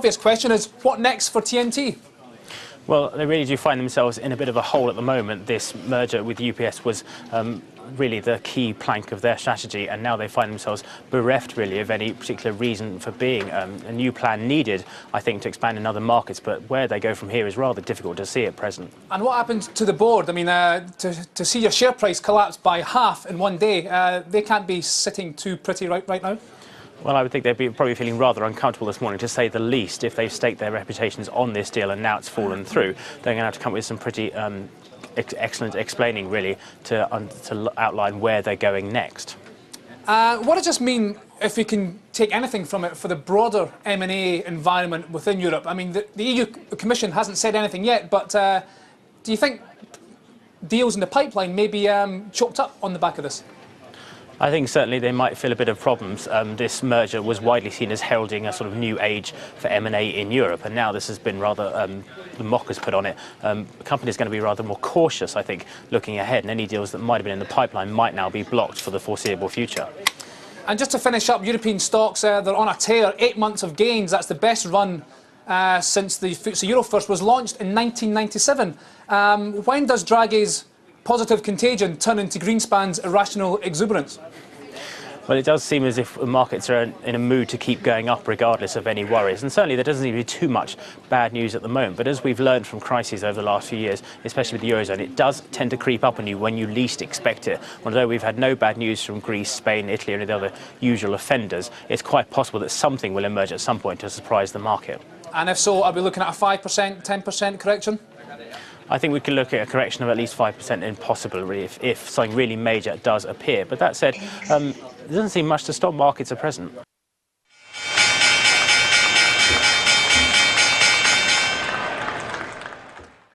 obvious question is, what next for TNT? Well, they really do find themselves in a bit of a hole at the moment. This merger with UPS was really the key plank of their strategy, and now they find themselves bereft really of any particular reason for being. A new plan needed, I think, to expand in other markets, but where they go from here is rather difficult to see at present. And what happened to the board? I mean, to see your share price collapse by half in one day, they can't be sitting too pretty right now? Well, I would think they'd be probably feeling rather uncomfortable this morning, to say the least, if they've staked their reputations on this deal and now it's fallen through. They're going to have to come up with some pretty excellent explaining, really, to outline where they're going next. What does this mean, if we can take anything from it, for the broader M&A environment within Europe? I mean, the EU Commission hasn't said anything yet, but do you think deals in the pipeline may be choked up on the back of this? I think certainly they might feel a bit of problems. This merger was widely seen as heralding a sort of new age for M&A in Europe, and now this has been rather, the mockers put on it. The company's going to be rather more cautious, I think, looking ahead, and any deals that might have been in the pipeline might now be blocked for the foreseeable future. And just to finish up, European stocks, they're on a tear, 8 months of gains. That's the best run since the FTSE Euro first was launched in 1997. When does Draghi's positive contagion turn into Greenspan's irrational exuberance? Well, it does seem as if the markets are in a mood to keep going up regardless of any worries. And certainly there doesn't seem to be too much bad news at the moment. But as we've learned from crises over the last few years, especially with the Eurozone, it does tend to creep up on you when you least expect it. Although we've had no bad news from Greece, Spain, Italy, or any of the other usual offenders, it's quite possible that something will emerge at some point to surprise the market. And if so, are we looking at a 5%, 10% correction? I think we can look at a correction of at least 5% impossible, really, if something really major does appear. But that said, there doesn't seem much to stop markets at present.